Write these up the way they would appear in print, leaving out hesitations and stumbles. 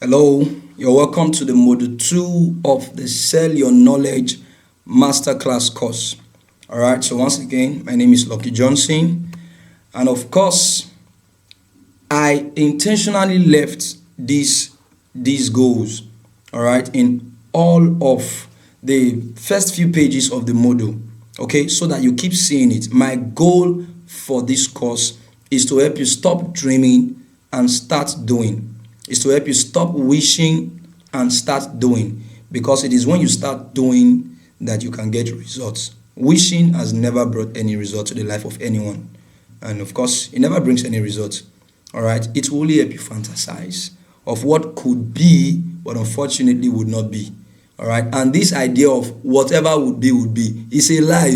Hello, you're welcome to the Module 2 of the Sell Your Knowledge Masterclass course. All right, so once again, my name is Lucky Johnson. And of course, I intentionally left these goals, all right, in all of the first few pages of the module, okay, so that you keep seeing it. My goal for this course is to help you stop dreaming and start doing. Is to help you stop wishing and start doing, because it is when you start doing that you can get results. Wishing has never brought any result to the life of anyone, and of course it never brings any results. All right, it will only help you fantasize of what could be but unfortunately would not be. All right, and this idea of whatever would be is a lie.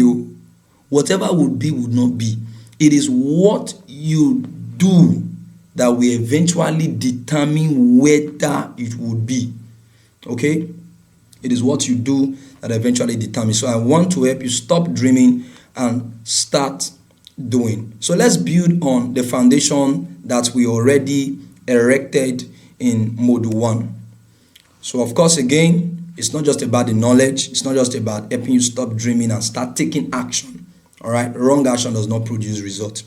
Whatever would not be. It is what you do that will eventually determine whether it would be. Okay? It is what you do that eventually determines. So I want to help you stop dreaming and start doing. So let's build on the foundation that we already erected in Module 1. So of course, again, it's not just about the knowledge. It's not just about helping you stop dreaming and start taking action. All right? Wrong action does not produce results.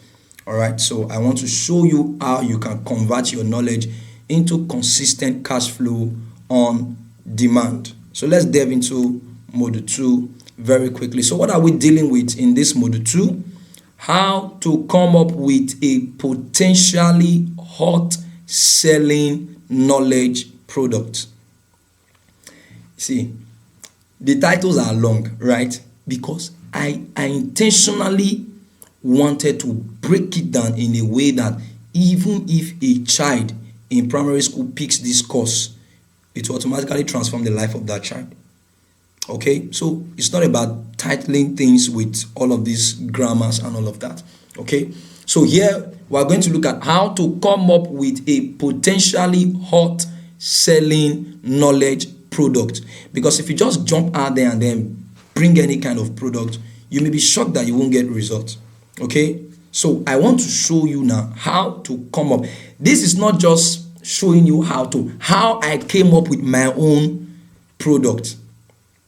All right, so I want to show you how you can convert your knowledge into consistent cash flow on demand. So let's delve into Module 2 very quickly. So what are we dealing with in this Module 2? How to come up with a potentially hot selling knowledge product. See, the titles are long, right? Because I intentionally wanted to break it down in a way that even if a child in primary school picks this course, it will automatically transform the life of that child. Okay, so it's not about titling things with all of these grammars and all of that. Okay, so here we're going to look at how to come up with a potentially hot selling knowledge product. Because if you just jump out there and then bring any kind of product, you may be shocked that you won't get results. Okay, so I want to show you now how to come up. This is not just showing you how I came up with my own product.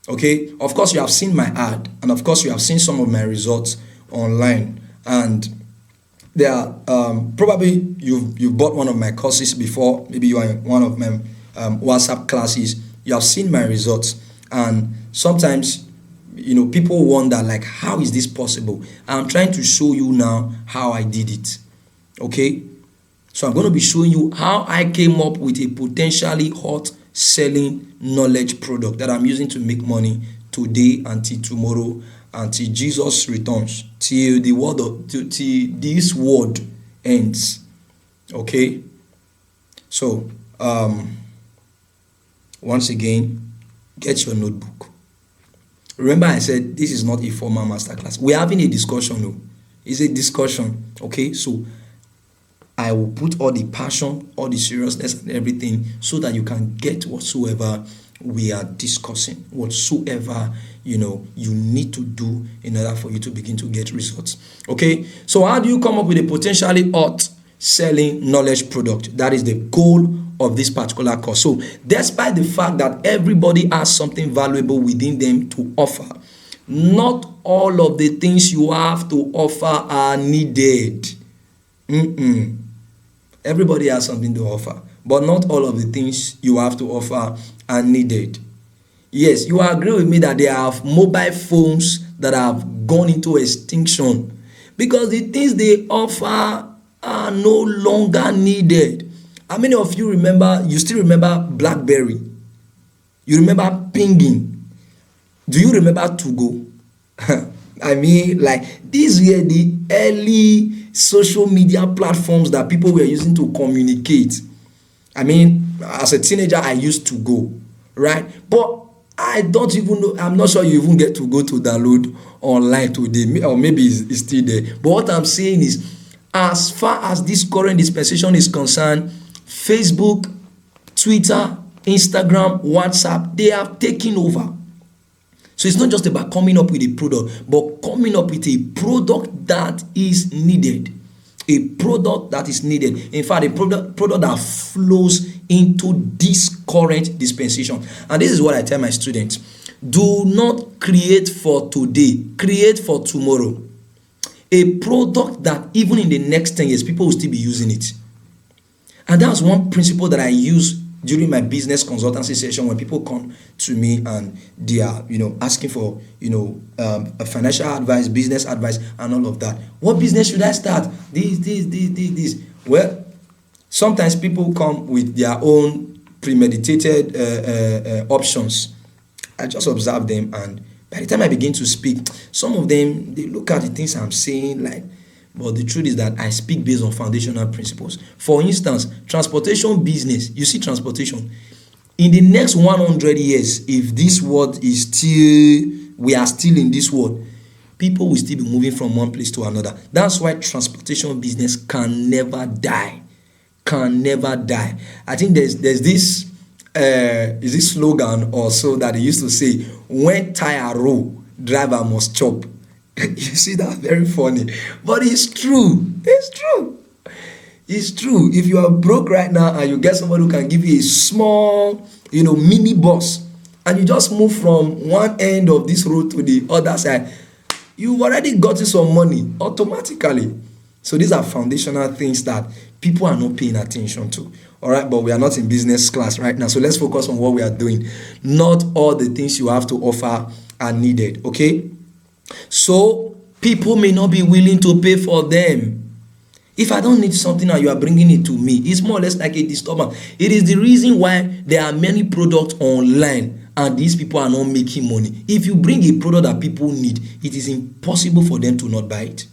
Okay, of course you have seen my ad, and of course you have seen some of my results online, and there are probably you've bought one of my courses before. Maybe you are in one of my WhatsApp classes. You have seen my results, and sometimes people wonder, like, how is this possible? I'm trying to show you now how I did it. Okay, so I'm going to be showing you how I came up with a potentially hot selling knowledge product that I'm using to make money today, until tomorrow, until Jesus returns, till this world ends. Okay, so once again, get your notebook. Remember, I said this is not a formal masterclass. We're having a discussion. No, it's a discussion. Okay, so I will put all the passion, all the seriousness, and everything, so that you can get whatsoever we are discussing, whatsoever you need to do in order for you to begin to get results. Okay, so how do you come up with a potentially hot selling knowledge product? That is the goal of this particular course. So despite the fact that everybody has something valuable within them to offer, not all of the things you have to offer are needed. Everybody has something to offer, but not all of the things you have to offer are needed. Yes, you agree with me that there are mobile phones that have gone into extinction because the things they offer are no longer needed. How many of you still remember BlackBerry? You remember pinging? Do you remember 2Go? I mean, like, these were the early social media platforms that people were using to communicate. I mean, as a teenager, I used 2Go, right? But I don't even know, I'm not sure you even get to go to download online today, or maybe it's still there. But what I'm saying is, as far as this current dispensation is concerned, Facebook, Twitter, Instagram, WhatsApp, they have taken over. So it's not just about coming up with a product, but coming up with a product that is needed. A product that is needed. In fact, a product that flows into this current dispensation. And this is what I tell my students: do not create for today, create for tomorrow. A product that even in the next 10 years, people will still be using it. And that's one principle that I use during my business consultancy session when people come to me and they are, asking for, a financial advice, business advice, and all of that. What business should I start? This. Well, sometimes people come with their own premeditated options. I just observe them, and by the time I begin to speak, some of them, they look at the things I'm saying like, but the truth is that I speak based on foundational principles. For instance, transportation business, you see transportation. In the next 100 years, if this world is still, we are still in this world, people will still be moving from one place to another. That's why transportation business can never die. Can never die. I think there's this is this slogan also that they used to say, when tire roll, driver must chop. You see that? Very funny, but it's true. It's true. If you are broke right now and you get somebody who can give you a small, mini bus, and you just move from one end of this road to the other side, you've already gotten some money automatically. So these are foundational things that people are not paying attention to. All right, but we are not in business class right now, so let's focus on what we are doing. Not all the things you have to offer are needed. Okay, so people may not be willing to pay for them. If I don't need something and you are bringing it to me, it's more or less like a disturbance. It is the reason why there are many products online and these people are not making money. If you bring a product that people need, it is impossible for them to not buy it.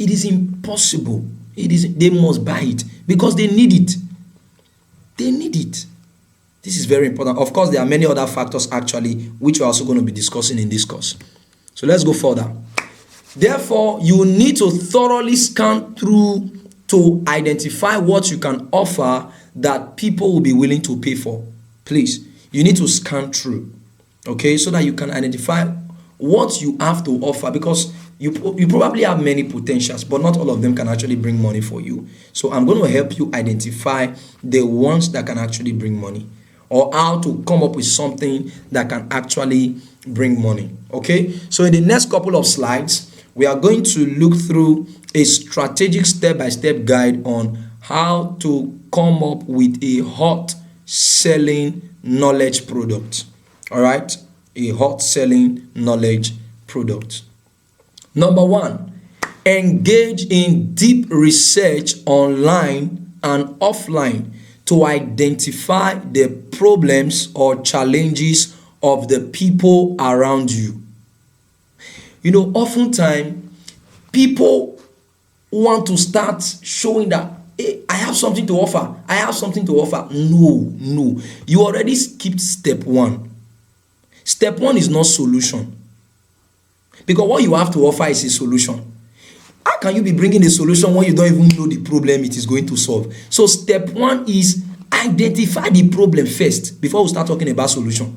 It is impossible. They must buy it because they need it. They need it. This is very important. Of course, there are many other factors actually, which we're also going to be discussing in this course. So let's go further. Therefore, you need to thoroughly scan through to identify what you can offer that people will be willing to pay for. Please, you need to scan through, okay, so that you can identify what you have to offer, because you probably have many potentials, but not all of them can actually bring money for you. So I'm going to help you identify the ones that can actually bring money, or how to come up with something that can actually bring money. Okay, so in the next couple of slides, we are going to look through a strategic step-by-step guide on how to come up with a hot selling knowledge product. All right, a hot selling knowledge product. Number one, engage in deep research online and offline to identify the problems or challenges of the people around you. Oftentimes people want to start showing that, hey, I have something to offer. I have something to offer. No. You already skipped step one. Step one is not solution. Because what you have to offer is a solution. How can you be bringing a solution when you don't even know the problem it is going to solve? So step one is identify the problem first before we start talking about solution.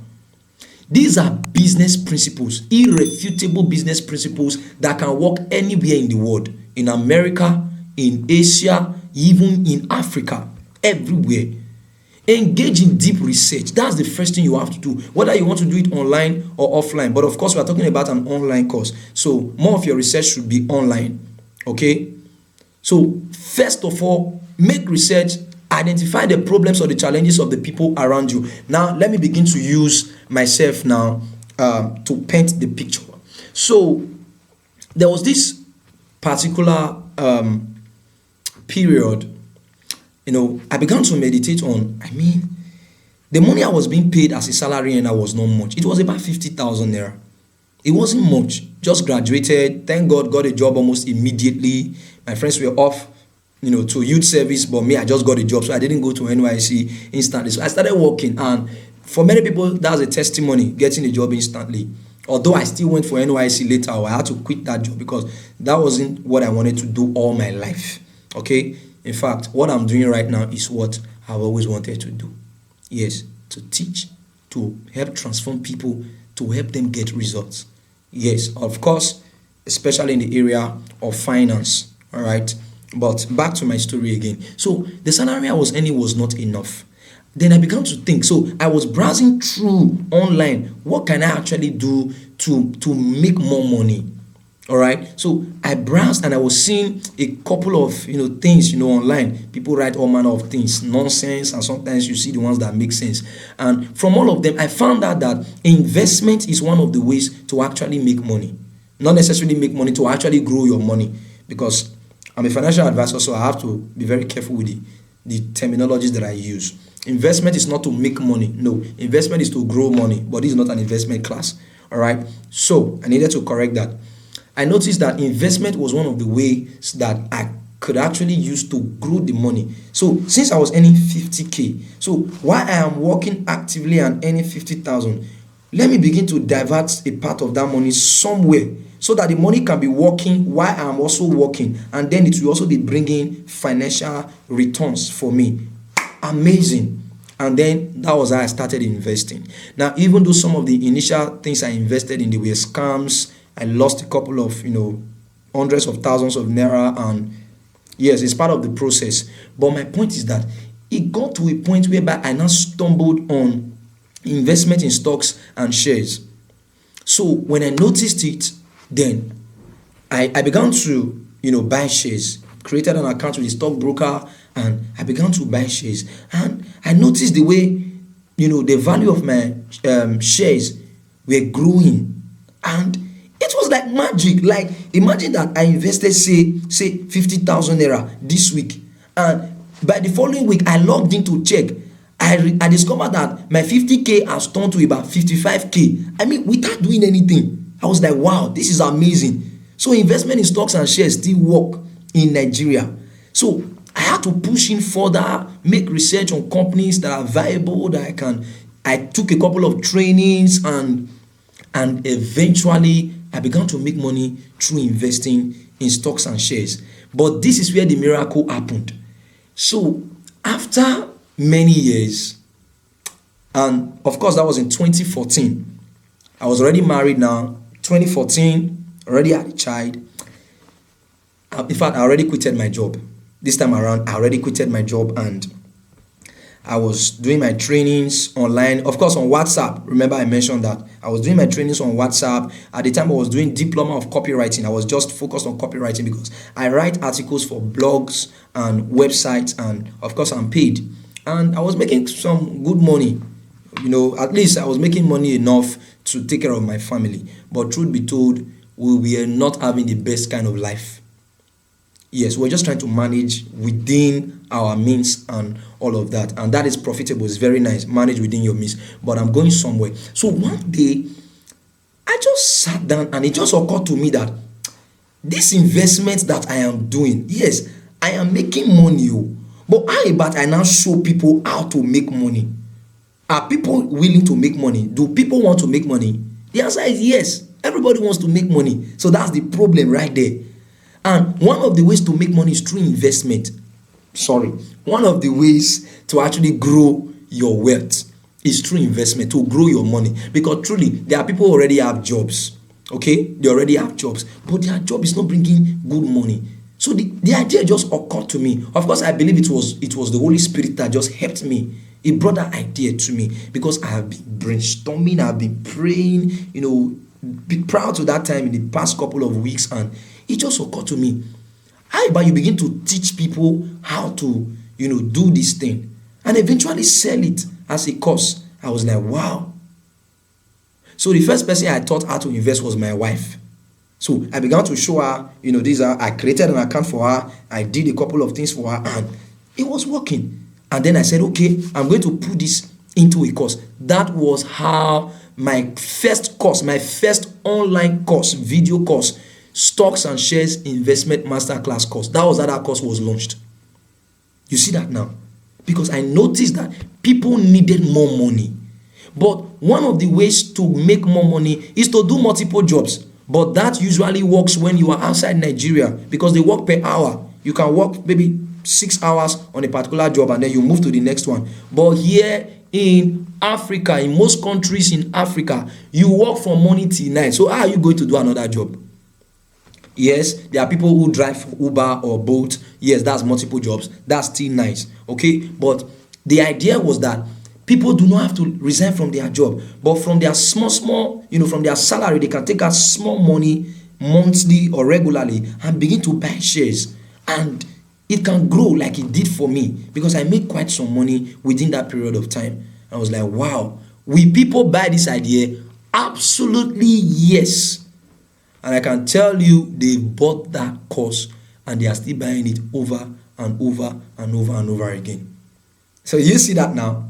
These are business principles, irrefutable business principles that can work anywhere in the world. In America, in Asia, even in Africa, everywhere. Engage in deep research. That's the first thing you have to do, whether you want to do it online or offline. But of course, we are talking about an online course, so more of your research should be online. Okay, so first of all, make research, identify the problems or the challenges of the people around you. Now let me begin to use myself now to paint the picture. So there was this particular period, I began to meditate on, the money I was being paid as a salary and I was not much. It was about 50,000 naira. It wasn't much. Just graduated. Thank God, got a job almost immediately. My friends were off, to youth service, but me, I just got a job. So I didn't go to NYC instantly. So I started working, and for many people, that's a testimony, getting a job instantly. Although I still went for NYC later, I had to quit that job because that wasn't what I wanted to do all my life. Okay? In fact, what I'm doing right now is what I've always wanted to do. Yes, to teach, to help transform people, to help them get results. Yes, of course, especially in the area of finance. All right. But back to my story again. So the salary I was earning was not enough. Then I began to think. So I was browsing through online. What can I actually do to make more money? All right. So I browsed and I was seeing a couple of things online. People write all manner of things, nonsense, and sometimes you see the ones that make sense. And from all of them, I found out that investment is one of the ways to actually make money. Not necessarily make money, to actually grow your money. Because I'm a financial advisor, so I have to be very careful with the terminologies that I use. Investment is not to make money. No, investment is to grow money, but this is not an investment class. All right. So I needed to correct that. I noticed that investment was one of the ways that I could actually use to grow the money. So since I was earning 50K, so while I am working actively and earning 50,000, let me begin to divert a part of that money somewhere so that the money can be working while I am also working, and then it will also be bringing financial returns for me. Amazing. And then that was how I started investing. Now, even though some of the initial things I invested in, they were scams, I lost a couple of, hundreds of thousands of naira, and yes, it's part of the process. But my point is that it got to a point whereby I now stumbled on investment in stocks and shares. So when I noticed it, then I began to, buy shares, created an account with a stockbroker, and I began to buy shares. And I noticed the way, the value of my shares were growing. And it was like magic. Like, imagine that I invested, say 50,000 naira this week, and by the following week, I logged in to check. I discovered that my 50K has turned to about 55K. I mean, without doing anything. I was like, wow, this is amazing. So investment in stocks and shares still work in Nigeria. So I had to push in further, make research on companies that are viable, that I took a couple of trainings, and eventually I began to make money through investing in stocks and shares. But this is where the miracle happened. So after many years, and of course that was in 2014, I was already married now. 2014, already had a child. In fact, I already quitted my job. This time around, I already quitted my job, and I was doing my trainings online, of course on WhatsApp. Remember I mentioned that I was doing my trainings on WhatsApp. At the time I was doing diploma of copywriting. I was just focused on copywriting because I write articles for blogs and websites, and of course I'm paid. And I was making some good money. At least I was making money enough to take care of my family. But truth be told, we were not having the best kind of life. Yes, we're just trying to manage within our means and all of that. And that is profitable. It's very nice. Manage within your means. But I'm going somewhere. So one day, I just sat down and it just occurred to me that this investment that I am doing, yes, I am making money. But how about I now show people how to make money? Are people willing to make money? Do people want to make money? The answer is yes. Everybody wants to make money. So that's the problem right there. And one of the ways to make money is through investment. One of the ways to actually grow your wealth is through investment, to grow your money. Because truly, there are people who already have jobs. Okay? They already have jobs. But their job is not bringing good money. So the idea just occurred to me. Of course, I believe it was the Holy Spirit that just helped me. It brought that idea to me because I have been brainstorming, I've been praying, be proud to that time in the past couple of weeks, and it just occurred to me. How about you begin to teach people how to, do this thing and eventually sell it as a course? I was like, wow. So the first person I taught how to invest was my wife. So I began to show her, I created an account for her. I did a couple of things for her and it was working. And then I said, okay, I'm going to put this into a course. That was how my first course, my first online course, video course, Stocks and Shares Investment Masterclass course. That was how that course was launched. You see that now? Because I noticed that people needed more money. But one of the ways to make more money is to do multiple jobs. But that usually works when you are outside Nigeria because they work per hour. You can work maybe 6 hours on a particular job and then you move to the next one. But here in Africa, in most countries in Africa, you work from morning till night. So how are you going to do another job? Yes, there are people who drive for Uber or Bolt. Yes, that's multiple jobs. That's still nice. Okay, but the idea was that people do not have to resign from their job, but from their small, from their salary, they can take out small money monthly or regularly and begin to buy shares. And it can grow like it did for me because I made quite some money within that period of time. I was like, wow, will people buy this idea? Absolutely yes. And I can tell you they bought that course and they are still buying it over and over and over and over again. So you see that now?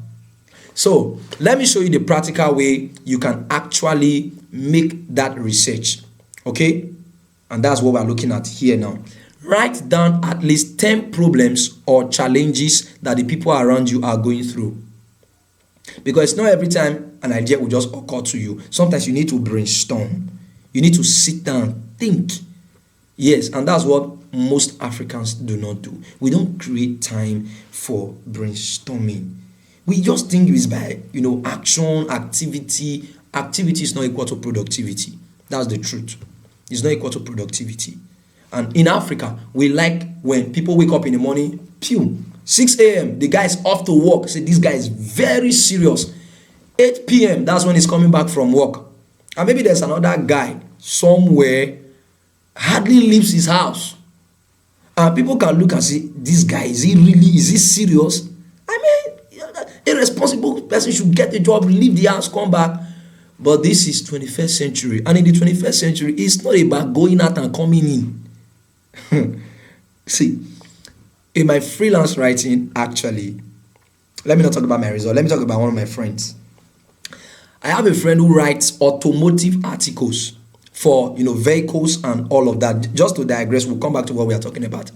So let me show you the practical way you can actually make that research. Okay? And that's what we're looking at here now. Write down at least 10 problems or challenges that the people around you are going through. Because it's not every time an idea will just occur to you. Sometimes you need to brainstorm. You need to sit down, think. Yes, and that's what most Africans do not do. We don't create time for brainstorming. We just think it's by, action, activity. Activity is not equal to productivity. That's the truth. It's not equal to productivity. And in Africa, we like when people wake up in the morning, 6 a.m., the guy is off to work. Say, this guy is very serious. 8 p.m., that's when he's coming back from work. And maybe there's another guy somewhere, hardly leaves his house. And people can look and say, this guy, is he serious? I mean, irresponsible person should get a job, leave the house, come back. But this is 21st century. And in the 21st century, it's not about going out and coming in. See, in my freelance writing, actually, let me not talk about my result. Let me talk about one of my friends. I have a friend who writes automotive articles for, vehicles and all of that. Just to digress, we'll come back to what we are talking about.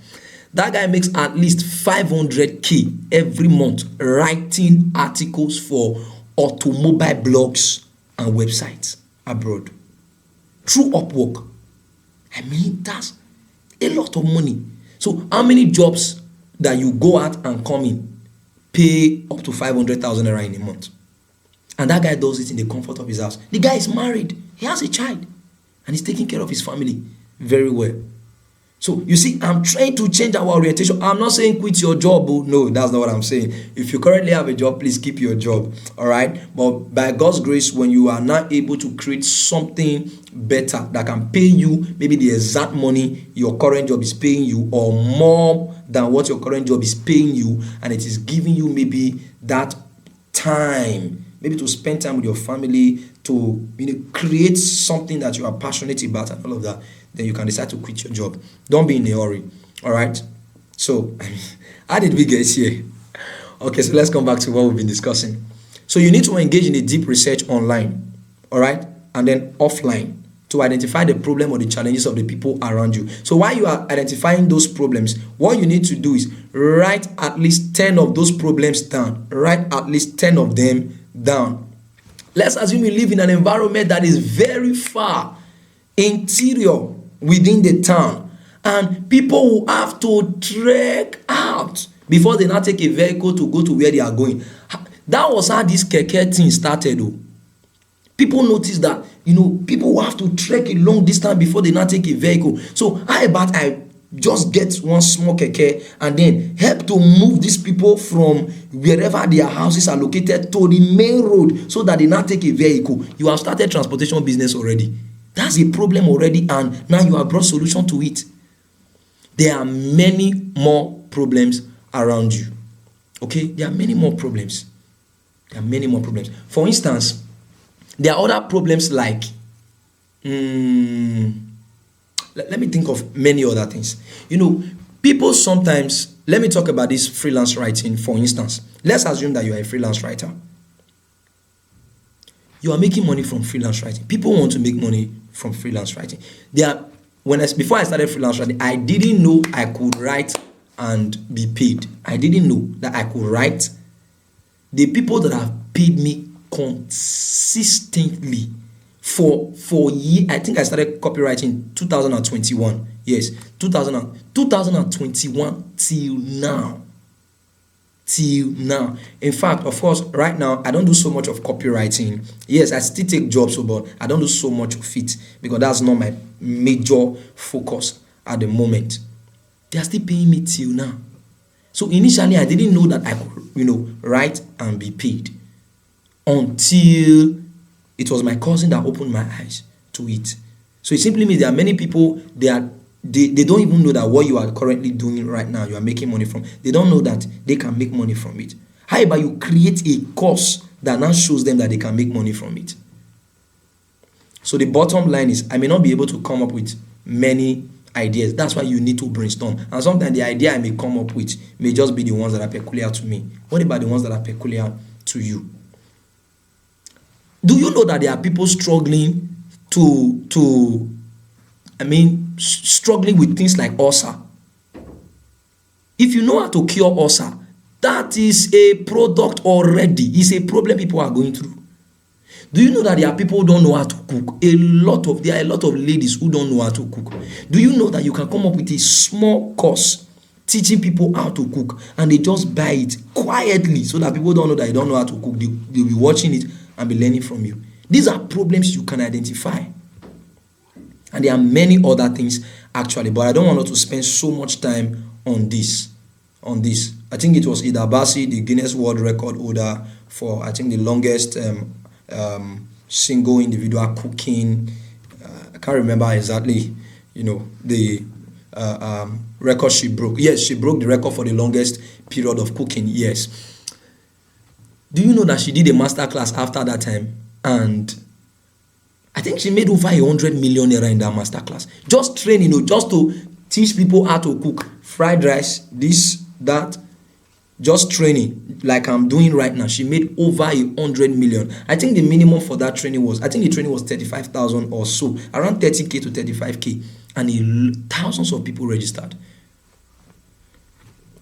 That guy makes at least 500K every month writing articles for automobile blogs and websites abroad through Upwork. I mean, that's a lot of money. So how many jobs that you go out and come in pay up to 500,000 naira in a month? And that guy does it in the comfort of his house. The guy is married. He has a child. And he's taking care of his family very well. So, you see, I'm trying to change our orientation. I'm not saying quit your job. Oh, no, that's not what I'm saying. If you currently have a job, please keep your job. All right? But by God's grace, when you are not able to create something better that can pay you maybe the exact money your current job is paying you or more than what your current job is paying you, and it is giving you maybe that time, maybe to spend time with your family, to create something that you are passionate about and all of that, then you can decide to quit your job. Don't be in a hurry. All right? So, how did we get here? Okay, so let's come back to what we've been discussing. So you need to engage in a deep research online, all right, and then offline to identify the problem or the challenges of the people around you. So while you are identifying those problems, what you need to do is write at least 10 of those problems down. Write at least 10 of them down. Let's assume you live in an environment that is very far, interior within the town, and people will have to trek out before they now take a vehicle to go to where they are going. That was how this keke thing started. People noticed that, people will have to trek a long distance before they now take a vehicle. So how about I just get one small keke and then help to move these people from wherever their houses are located to the main road so that they now take a vehicle. You have started transportation business already. That's a problem already, and now you have brought solution to it. There are many more problems around you. Okay? There are many more problems. For instance, there are other problems like let me think of many other things. People sometimes, let me talk about this freelance writing, for instance. Let's assume that you are a freelance writer. You are making money from freelance writing. People want to make money from freelance writing. Before I started freelance writing, I didn't know I could write and be paid. I didn't know that I could write. The people that have paid me consistently for years. I think I started copywriting 2021. Yes, 2021 till now. till now. In fact, of course, right now I don't do so much of copywriting. Yes, I still take jobs, but I don't do so much of it because that's not my major focus at the moment. They are still paying me till now. So initially I didn't know that I could, write and be paid until it was my cousin that opened my eyes to it. So it simply means there are many people, they don't even know that what you are currently doing right now, you are making money from. They don't know that they can make money from it. However, you create a course that now shows them that they can make money from it. So the bottom line is, I may not be able to come up with many ideas. That's why you need to brainstorm. And sometimes the idea I may come up with may just be the ones that are peculiar to me. What about the ones that are peculiar to you? Do you know that there are people struggling struggling with things like ulcer? If you know how to cure ulcer, that is a product already. It's a problem people are going through. Do you know that there are people who don't know how to cook? There are a lot of ladies who don't know how to cook. Do you know that you can come up with a small course teaching people how to cook, and they just buy it quietly so that people don't know that you don't know how to cook? They'll be watching it and be learning from you. These are problems you can identify. And there are many other things actually, but I don't want us to spend so much time on this. I think it was Ida Bassi, the Guinness World Record holder for, I think, the longest single individual cooking. I can't remember exactly, the record she broke. Yes, she broke the record for the longest period of cooking. Yes. Do you know that she did a master class after that time? And I think she made over 100 million naira in that master class. Just training, just to teach people how to cook fried rice, this, that. Just training, like I'm doing right now. She made over 100 million. I think the minimum for that training was, 35,000 or so, around 30K to 35K, and thousands of people registered.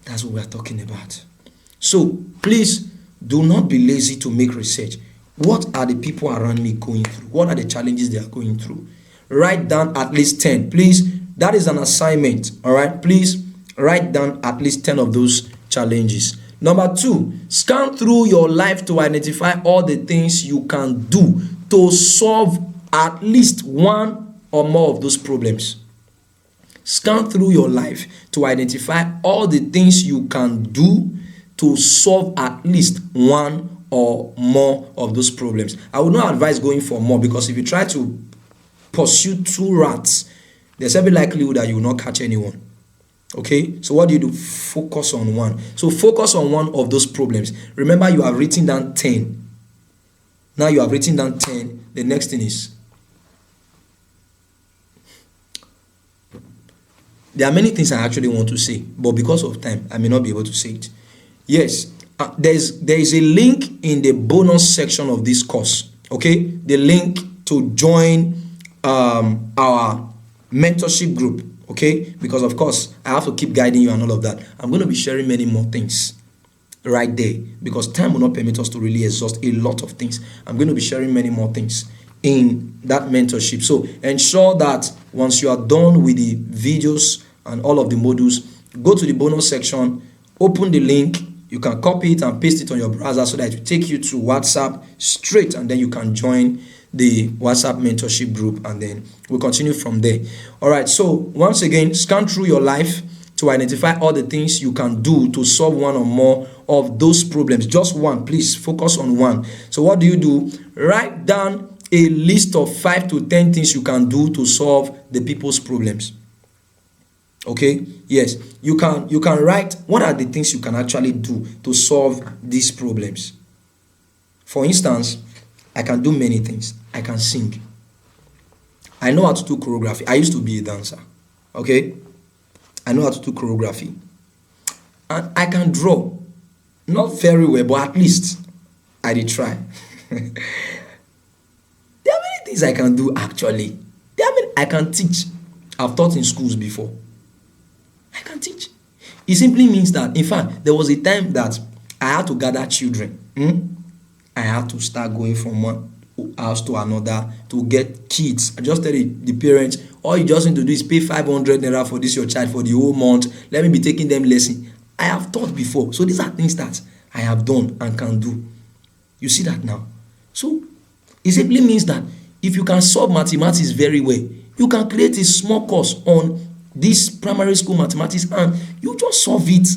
That's what we're talking about. So please do not be lazy to make research. What are the people around me going through? What are the challenges they are going through? Write down at least 10. Please, that is an assignment. All right, please write down at least 10 of those challenges. Number 2, scan through your life to identify all the things you can do to solve at least one or more of those problems. Scan through your life to identify all the things you can do to solve at least one or more of those problems. I would not advise going for more, because if you try to pursue 2 rats, there's every likelihood that you will not catch anyone. Okay, so what do? Focus on one. So focus on one of those problems. Remember, you have written down 10. Now you have written down 10. The next thing is, there are many things I actually want to say, but because of time, I may not be able to say it. Yes, there is a link in the bonus section of this course. Okay, the link to join our mentorship group. Okay, because of course I have to keep guiding you and all of that. I'm going to be sharing many more things right there, because time will not permit us to really exhaust a lot of things. I'm going to be sharing many more things in that mentorship. So ensure that once you are done with the videos and all of the modules, go to the bonus section, open the link. You can copy it and paste it on your browser so that it will take you to WhatsApp straight, and then you can join the WhatsApp mentorship group, and then we'll continue from there. All right, so once again, scan through your life to identify all the things you can do to solve one or more of those problems. Just one, please focus on one. So what do? Write down a list of 5 to 10 things you can do to solve the people's problems. Okay, yes, you can write what are the things you can actually do to solve these problems. For instance, I can do many things. I can sing. I know how to do choreography. I used to be a dancer. Okay? I know how to do choreography. And I can draw. Not very well, but at least I did try. There are many things I can do actually. I can teach. I've taught in schools before. I can teach. It simply means that, in fact, there was a time that I had to gather children. I had to start going from one house to another to get kids. I just tell the parents, all you just need to do is pay 500 naira for this your child for the whole month. Let me be taking them lesson. I have thought before. So these are things that I have done and can do. You see that now? So it simply means that if you can solve mathematics very well, you can create a small course on this primary school mathematics and you just solve it.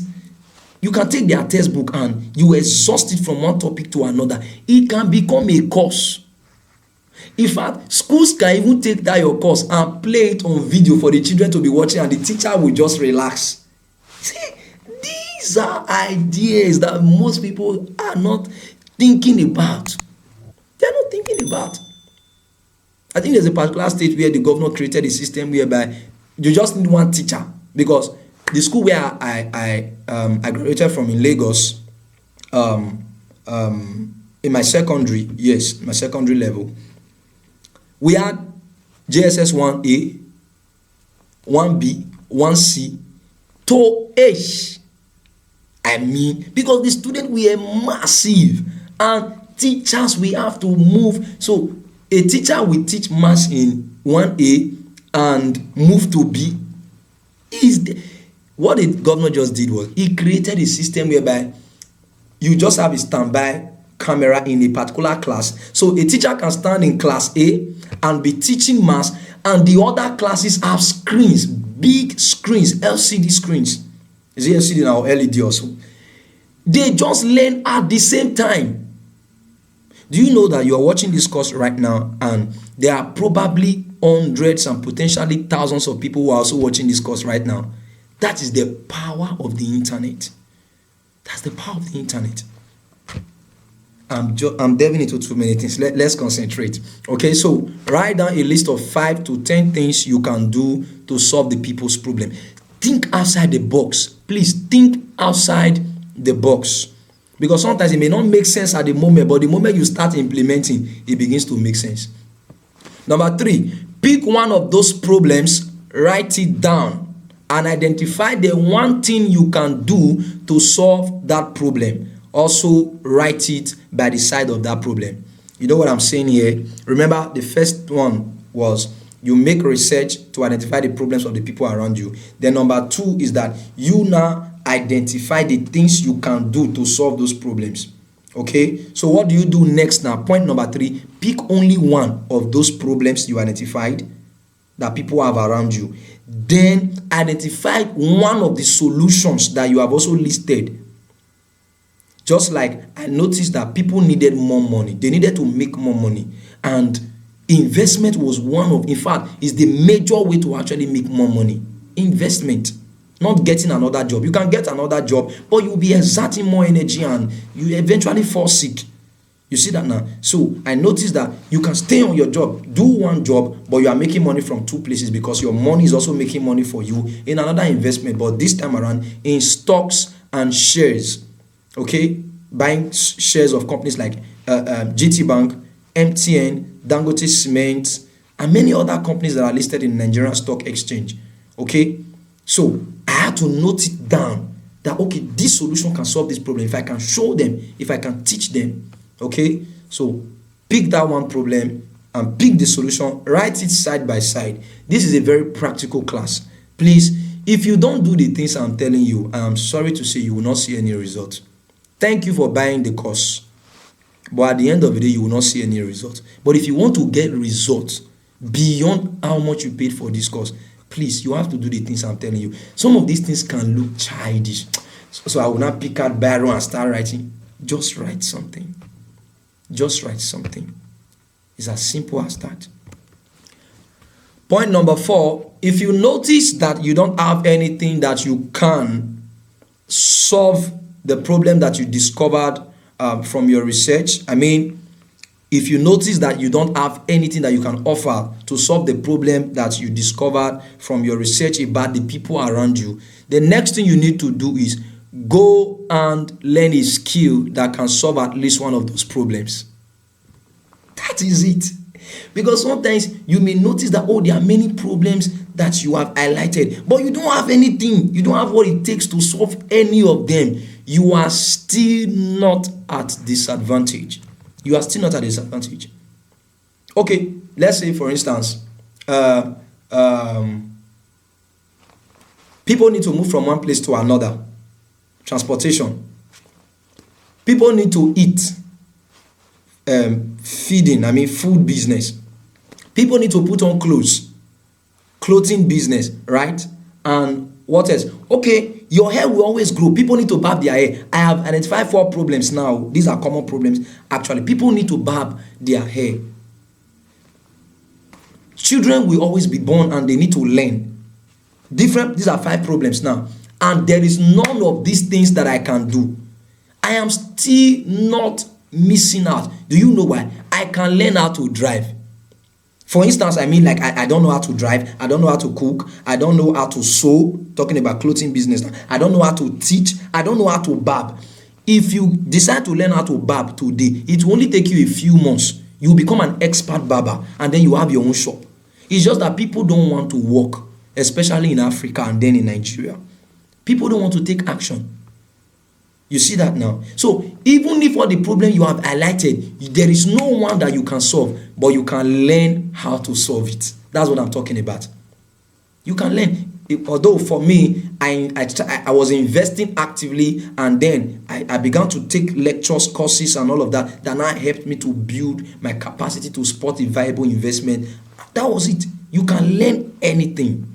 You can take their textbook and you exhaust it from one topic to another. It can become a course. In fact, schools can even take that your course and play it on video for the children to be watching, and the teacher will just relax. See, these are ideas that most people are not thinking about. They're not thinking about. I think there's a particular state where the governor created a system whereby you just need one teacher, because the school where I graduated from in Lagos, in my secondary, yes, my secondary level, we had JSS 1A, 1B, 1C to H. I mean, because the students were massive and teachers we have to move. So a teacher will teach maths in 1A and move to B. What the governor just did was he created a system whereby you just have a standby camera in a particular class. So a teacher can stand in class A and be teaching maths, and the other classes have screens, big screens, LCD screens. Is it LCD now or LED also? They just learn at the same time. Do you know that you are watching this course right now and there are probably hundreds and potentially thousands of people who are also watching this course right now? That is the power of the internet. That's the power of the internet. I'm delving into too many things. Let's concentrate. Okay, so write down a list of 5 to 10 things you can do to solve the people's problem. Think outside the box. Please think outside the box. Because sometimes it may not make sense at the moment, but the moment you start implementing, it begins to make sense. Number 3, pick one of those problems, write it down, and identify the one thing you can do to solve that problem. Also write it by the side of that problem. You know what I'm saying here? Remember, the first one was you make research to identify the problems of the people around you. Then number 2 is that you now identify the things you can do to solve those problems. Okay, so what do you do next now? Point number 3, pick only one of those problems you identified that people have around you. Then identify one of the solutions that you have also listed. Just like I noticed that people needed more money. They needed to make more money. And investment was one of, in fact, is the major way to actually make more money. Investment, not getting another job. You can get another job, but you'll be exerting more energy and you eventually fall sick. You see that now? So I noticed that you can stay on your job, do one job, but you are making money from 2 places because your money is also making money for you in another investment, but this time around in stocks and shares. Okay, buying shares of companies like GT Bank, MTN, Dangote Cement, and many other companies that are listed in Nigerian Stock Exchange. Okay, so I had to note it down that, okay, this solution can solve this problem if I can show them, if I can teach them. Okay, so pick that one problem and pick the solution, write it side by side. This is a very practical class. Please, if you don't do the things I'm telling you, I'm sorry to say you will not see any result. Thank you for buying the course, but at the end of the day, you will not see any result. But if you want to get results beyond how much you paid for this course, please, you have to do the things I'm telling you. Some of these things can look childish. So I will not pick out Byron and start writing. Just write something. Just write something. It's as simple as that. Point number 4, if you notice that you don't have anything that you can solve the problem that you discovered from your research, I mean, if you notice that you don't have anything that you can offer to solve the problem that you discovered from your research about the people around you, the next thing you need to do is go and learn a skill that can solve at least one of those problems. That is it. Because sometimes you may notice that, oh, there are many problems that you have highlighted, but you don't have anything. You don't have what it takes to solve any of them. You are still not at disadvantage. You are still not at disadvantage. Okay, let's say, for instance, people need to move from one place to another. transportation. People need to eat. Feeding, food business. People need to put on clothes, clothing business, right? And what else? Okay, your hair will always grow. People need to barb their hair. I have identified 4 problems now. These are common problems. Actually, people need to barb their hair. Children will always be born and they need to learn. These are 5 problems now. And there is none of these things that I can do. I am still not missing out. Do you know why? I can learn how to drive. For instance, I don't know how to drive. I don't know how to cook. I don't know how to sew. Talking about clothing business. I don't know how to teach. I don't know how to barb. If you decide to learn how to barb today, it will only take you a few months. You become an expert barber and then you have your own shop. It's just that people don't want to work, especially in Africa and then in Nigeria. People don't want to take action. You see that now? So even if all the problem you have highlighted, there is no one that you can solve, but you can learn how to solve it. That's what I'm talking about. You can learn. Although for me, I was investing actively, and then I began to take lectures, courses, and all of that now helped me to build my capacity to support a viable investment. That was it. You can learn anything.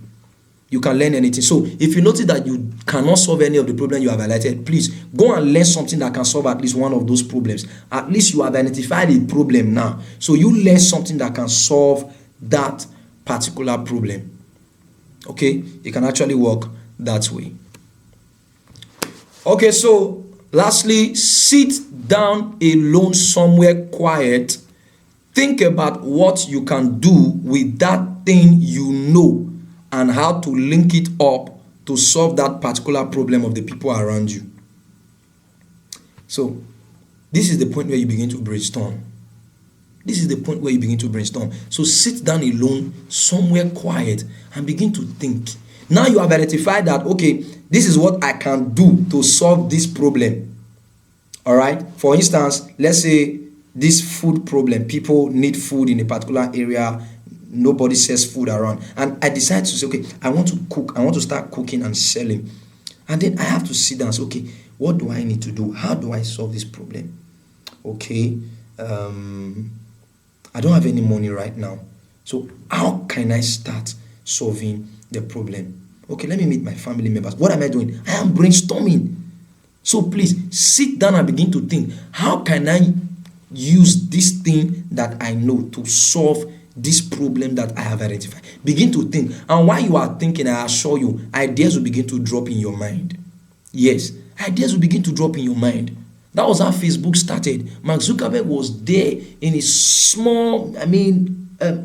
You can learn anything. So if you notice that you cannot solve any of the problems you have highlighted, please go and learn something that can solve at least one of those problems. At least you have identified a problem now. So you learn something that can solve that particular problem. Okay, it can actually work that way. Okay, so lastly, sit down alone somewhere quiet. Think about what you can do with that thing you know and how to link it up to solve that particular problem of the people around you. So this is the point where you begin to brainstorm. This is the point where you begin to brainstorm. So sit down alone, somewhere quiet, and begin to think. Now you have identified that, okay, this is what I can do to solve this problem. All right. For instance, let's say this food problem. People need food in a particular area. Nobody sells food around. And I decide to say, okay, I want to cook. I want to start cooking and selling. And then I have to sit down and say, okay, what do I need to do? How do I solve this problem? Okay. I don't have any money right now. So how can I start solving the problem? Okay, let me meet my family members. What am I doing? I am brainstorming. So please sit down and begin to think, how can I use this thing that I know to solve this problem that I have identified? Begin to think. And while you are thinking, I assure you, ideas will begin to drop in your mind. Yes, ideas will begin to drop in your mind. That was how Facebook started. Mark Zuckerberg was there in his small,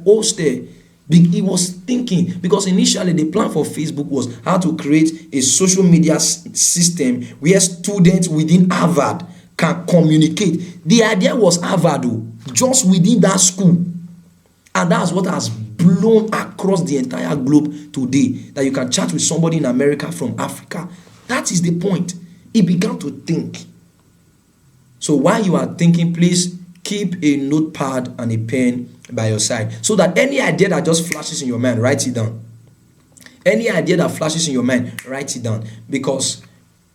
hostel. He was thinking, because initially the plan for Facebook was how to create a social media system where students within Harvard can communicate. The idea was Harvard, just within that school. And that's what has blown across the entire globe today, that you can chat with somebody in America from Africa. That is the point. He began to think. So while you are thinking, please keep a notepad and a pen by your side, so that any idea that just flashes in your mind, write it down. Any idea that flashes in your mind, write it down. Because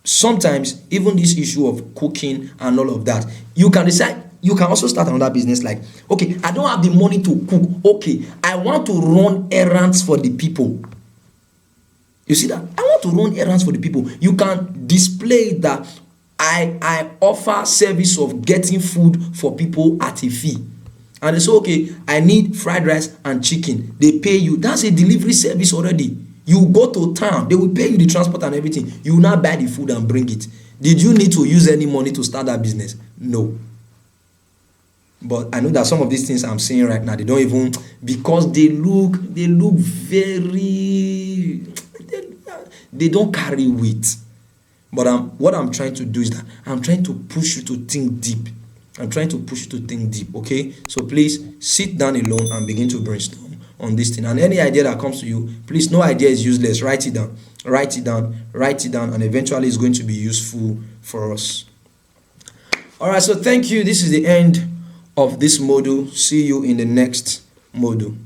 sometimes even this issue of cooking and all of that, you can decide. You can also start another business like, okay, I don't have the money to cook. Okay, I want to run errands for the people. You see that? I want to run errands for the people. You can display that I offer service of getting food for people at a fee. And they say, okay, I need fried rice and chicken. They pay you. That's a delivery service already. You go to town, they will pay you the transport and everything. You will now buy the food and bring it. Did you need to use any money to start that business? No. But I know that some of these things I'm saying right now, they don't even, because they look very, they don't carry weight. But what I'm trying to do is that I'm trying to push you to think deep. I'm trying to push you to think deep, okay? So please sit down alone and begin to brainstorm on this thing. And any idea that comes to you, please, no idea is useless. Write it down. Write it down. Write it down. And eventually it's going to be useful for us. All right, so thank you. This is the end of this module. See you in the next module.